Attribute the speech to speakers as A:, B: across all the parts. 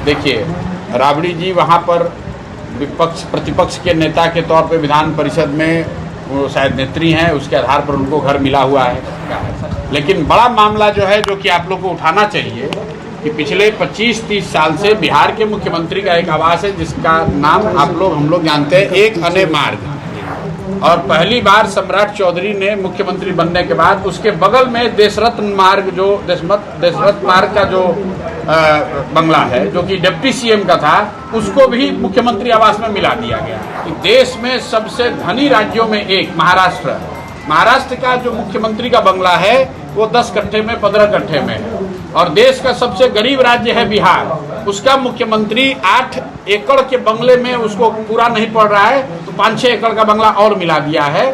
A: देखिए, राबड़ी जी वहाँ पर विपक्ष प्रतिपक्ष के नेता के तौर पे विधान परिषद में वो शायद नेत्री हैं, उसके आधार पर उनको घर मिला हुआ है। लेकिन बड़ा मामला जो है, जो कि आप लोग को उठाना चाहिए कि पिछले 25-30 साल से बिहार के मुख्यमंत्री का एक आवास है जिसका नाम हम लोग जानते हैं, एक अने मार्ग। और पहली बार सम्राट चौधरी ने मुख्यमंत्री बनने के बाद उसके बगल में देशरत्न मार्ग, जो देशरत्न मार्ग का जो बंगला है, जो कि डिप्टी सीएम का था, उसको भी मुख्यमंत्री आवास में मिला दिया गया। देश में सबसे धनी राज्यों में एक महाराष्ट्र का जो मुख्यमंत्री का बंगला है वो 10 कट्ठे में 15 कट्ठे में है। और देश का सबसे गरीब राज्य है बिहार, उसका मुख्यमंत्री 8 एकड़ के बंगले में उसको पूरा नहीं पड़ रहा है, तो 5-6 एकड़ का बंगला और मिला दिया है।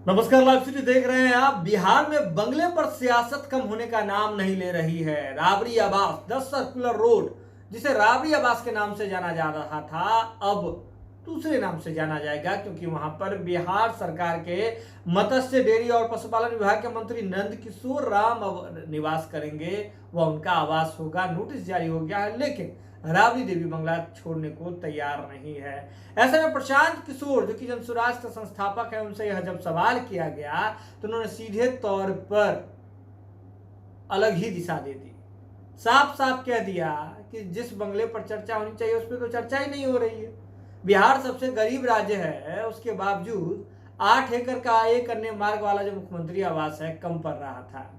B: नमस्कार, लाइव सिटी देख रहे हैं आप। बिहार में बंगले पर सियासत कम होने का नाम नहीं ले रही है। राबड़ी आवास 10 सर्कुलर रोड, जिसे राबड़ी आवास के नाम से जाना जा रहा था, अब दूसरे नाम से जाना जाएगा, क्योंकि वहां पर बिहार सरकार के मत्स्य डेयरी और पशुपालन विभाग के मंत्री नंद किशोर राम अब निवास करेंगे। वह उनका आवास होगा। नोटिस जारी हो गया है, लेकिन राबड़ी देवी बंगला छोड़ने को तैयार नहीं है। ऐसे में प्रशांत किशोर, जो कि जनसुराज का संस्थापक है, उनसे यह जब सवाल किया गया तो उन्होंने सीधे तौर पर अलग ही दिशा दे दी। साफ साफ कह दिया कि जिस बंगले पर चर्चा होनी चाहिए उस पर तो चर्चा ही नहीं हो रही है। बिहार सबसे गरीब राज्य है, उसके बावजूद 8 एकड़ का एक अन्य मार्ग वाला जो मुख्यमंत्री आवास है कम पड़ रहा था।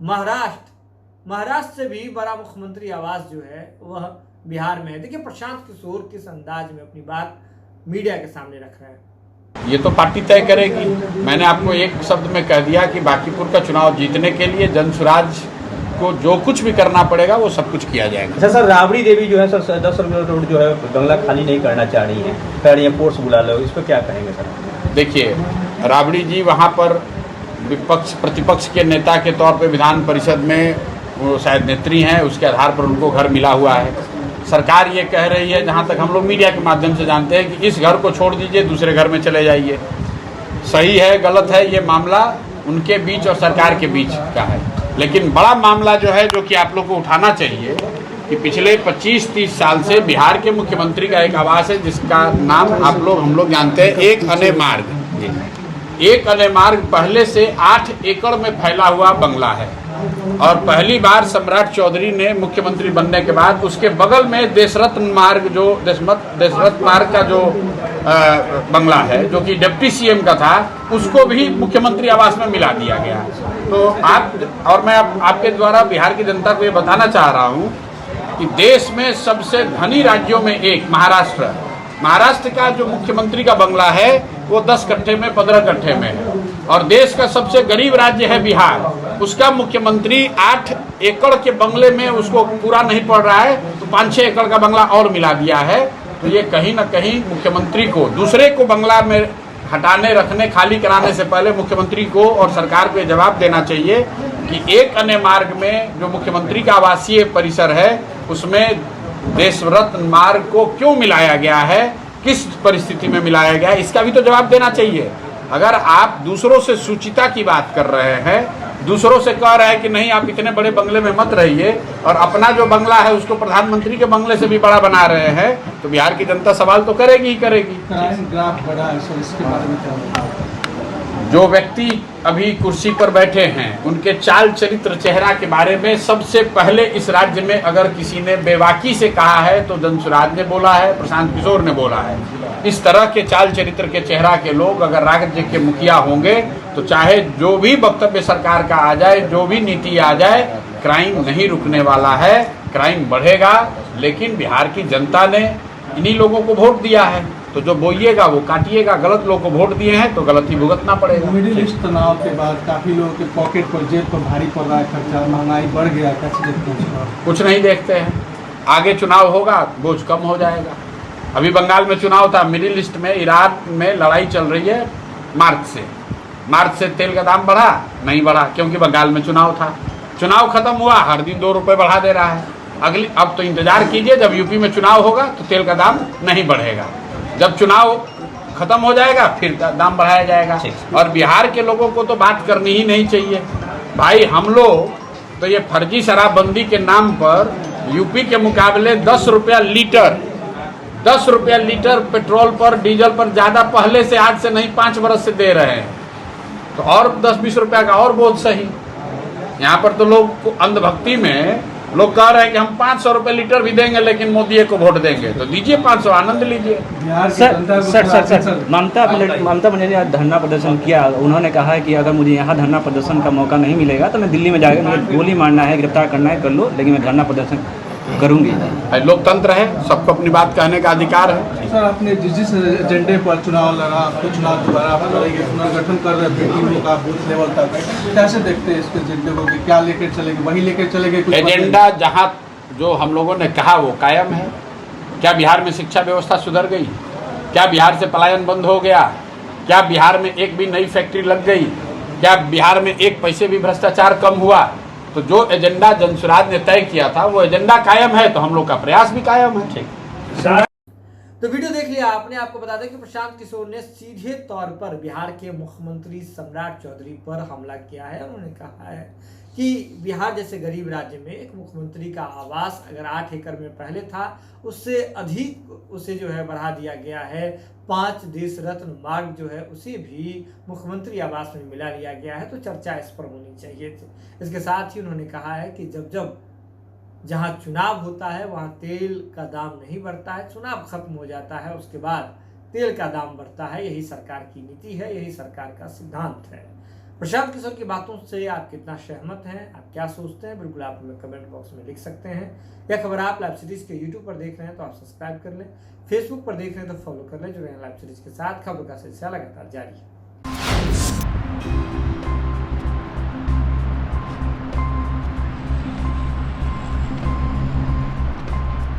B: महाराष्ट्र से भी बड़ा मुख्यमंत्री आवास जो है वह बिहार में है। देखिए प्रशांत किशोर किस अंदाज में अपनी बात मीडिया के सामने रख रहे हैं।
A: ये तो पार्टी तय करेगी। मैंने आपको एक शब्द में कह दिया कि बांकीपुर का चुनाव जीतने के लिए जनसुराज को जो कुछ भी करना पड़ेगा वो सब कुछ किया जाएगा।
C: अच्छा सर, राबड़ी देवी जो है सर 10 रोड जो है बंगला खाली नहीं करना चाह रही है, कह रही है फोर्स बुला लो, इस पर क्या कहेंगे सर?
A: देखिए, राबड़ी जी वहाँ पर विपक्ष प्रतिपक्ष के नेता के तौर पे विधान परिषद में वो शायद नेत्री हैं, उसके आधार पर उनको घर मिला हुआ है। सरकार ये कह रही है, जहाँ तक हम लोग मीडिया के माध्यम से जानते हैं, कि इस घर को छोड़ दीजिए, दूसरे घर में चले जाइए। सही है गलत है, ये मामला उनके बीच और सरकार के बीच का है। लेकिन बड़ा मामला जो है, जो कि आप लोग को उठाना चाहिए कि पिछले 25-30 साल से बिहार के मुख्यमंत्री का एक आवास है जिसका नाम हम लोग जानते हैं, एक अने मार्ग। एक अने मार्ग पहले से 8 एकड़ में फैला हुआ बंगला है। और पहली बार सम्राट चौधरी ने मुख्यमंत्री बनने के बाद उसके बगल में देशरत्न मार्ग, जो देशरत्न मार्ग का जो बंगला है, जो कि डिप्टी सीएम का था, उसको भी मुख्यमंत्री आवास में मिला दिया गया। तो मैं आपके द्वारा बिहार की जनता को ये बताना चाह रहा हूँ कि देश में सबसे धनी राज्यों में एक महाराष्ट्र का जो मुख्यमंत्री का बंगला है वो 10 कट्ठे में 15 कट्ठे में है। और देश का सबसे गरीब राज्य है बिहार, उसका मुख्यमंत्री 8 एकड़ के बंगले में उसको पूरा नहीं पड़ रहा है, तो 5-6 एकड़ का बंगला और मिला दिया है। तो ये कहीं ना कहीं मुख्यमंत्री को दूसरे को बंगला में हटाने, रखने, खाली कराने से पहले मुख्यमंत्री को और सरकार को जवाब देना चाहिए कि एक अन्य मार्ग में जो मुख्यमंत्री का आवासीय परिसर है उसमें देशरत्न मार्ग को क्यों मिलाया गया है, किस परिस्थिति में मिलाया गया है, इसका भी तो जवाब देना चाहिए। अगर आप दूसरों से सूचिता की बात कर रहे हैं, दूसरों से कह रहे हैं कि नहीं आप इतने बड़े बंगले में मत रहिए, और अपना जो बंगला है उसको प्रधानमंत्री के बंगले से भी बड़ा बना रहे हैं, तो बिहार की जनता सवाल तो करेगी ही करेगी। जो व्यक्ति अभी कुर्सी पर बैठे हैं उनके चाल चरित्र चेहरा के बारे में सबसे पहले इस राज्य में अगर किसी ने बेबाकी से कहा है तो जनसुराज ने बोला है, प्रशांत किशोर ने बोला है। इस तरह के चाल चरित्र के चेहरा के लोग अगर राज्य के मुखिया होंगे तो चाहे जो भी वक्तव्य सरकार का आ जाए, जो भी नीति आ जाए, क्राइम नहीं रुकने वाला है, क्राइम बढ़ेगा। लेकिन बिहार की जनता ने इन्हीं लोगों को वोट दिया है, तो जो बोइएगा वो काटिएगा। गलत लोग को वोट दिए हैं तो गलत ही भुगतना पड़ेगा।
D: मिडिल ईस्ट तनाव के बाद काफी लोगों के पॉकेट पर, जेब पर भारी पड़ रहा है खर्चा, महंगाई बढ़ गया, कैसे देखते हैं?
A: कुछ नहीं देखते हैं। आगे चुनाव होगा, बोझ कम हो जाएगा। अभी बंगाल में चुनाव था, मिडिल ईस्ट में ईरान में लड़ाई चल रही है मार्च से तेल का दाम बढ़ा नहीं बढ़ा, क्योंकि बंगाल में चुनाव था। चुनाव खत्म हुआ, हर दिन 2 रुपये बढ़ा दे रहा है। अब तो इंतजार कीजिए, जब यूपी में चुनाव होगा तो तेल का दाम नहीं बढ़ेगा। जब चुनाव खत्म हो जाएगा फिर दाम बढ़ाया जाएगा। और बिहार के लोगों को तो बात करनी ही नहीं चाहिए भाई। हम लोग तो ये फर्जी शराबबंदी के नाम पर यूपी के मुकाबले 10 रुपया लीटर पेट्रोल पर, डीजल पर ज़्यादा पहले से, आज से नहीं 5 बरस से दे रहे हैं। तो और 10-20 रुपया का और बहुत सही। यहाँ पर तो लोग अंधभक्ति में लोग कह रहे हैं कि हम 500 रुपये लीटर भी देंगे लेकिन मोदी को वोट देंगे। तो दीजिए 500, आनंद लीजिए।
D: बिहार की जनता को
C: सर ममता बनर्जी ने धरना प्रदर्शन किया। उन्होंने कहा है कि अगर मुझे यहाँ धरना प्रदर्शन का मौका नहीं मिलेगा तो मैं दिल्ली में जाकर मुझे गोली मारना है, गिरफ्तार करना है, कर लो, लेकिन मैं धरना प्रदर्शन करूंगी।
A: लोकतंत्र है, सबको अपनी बात कहने का अधिकार है।
D: सर, आपने जिस एजेंडे पर चुनाव लड़ा, आपको चुनाव दोबारा आप लड़ेंगे, पुनर्गठन कर रहे थे टीमों का बूथ लेवल तक, कैसे देखते हैं इसके एजेंडे को कि क्या लेकर चलेंगे, वही लेकर चलेंगे?
A: एजेंडा जहाँ जो हम लोगों ने कहा वो कायम है। क्या बिहार में शिक्षा व्यवस्था सुधर गई? क्या बिहार से पलायन बंद हो गया? क्या बिहार में एक भी नई फैक्ट्री लग गई? क्या बिहार में एक पैसे भी भ्रष्टाचार कम हुआ? तो जो एजेंडा जनसुराज ने तय किया था वो एजेंडा कायम है, तो हम लोग का प्रयास भी कायम है।
B: तो वीडियो देख लिया आपने। आपको बता दें कि प्रशांत किशोर ने सीधे तौर पर बिहार के मुख्यमंत्री सम्राट चौधरी पर हमला किया है। उन्होंने कहा है कि बिहार जैसे गरीब राज्य में एक मुख्यमंत्री का आवास अगर 8 एकड़ में पहले था, उससे अधिक उसे जो है बढ़ा दिया गया है। 5 देश रत्न मार्ग जो है उसे भी मुख्यमंत्री आवास में मिला लिया गया है। तो चर्चा इस पर होनी चाहिए थी। इसके साथ ही उन्होंने कहा है कि जब जहां चुनाव होता है वहां तेल का दाम नहीं बढ़ता है, चुनाव खत्म हो जाता है उसके बाद तेल का दाम बढ़ता है। यही सरकार की नीति है, यही सरकार का सिद्धांत है। प्रशांत किशोर की बातों से आप कितना सहमत हैं, आप क्या सोचते हैं, बिल्कुल आप हमें कमेंट बॉक्स में लिख सकते हैं। यह खबर आप लाइव सीरीज के यूट्यूब पर देख रहे हैं तो आप सब्सक्राइब कर लें, फेसबुक पर देख रहे हैं तो फॉलो कर लें। जुड़े हैं लाइव सीरीज के साथ। खबर का सिलसिला लगातार जारी है।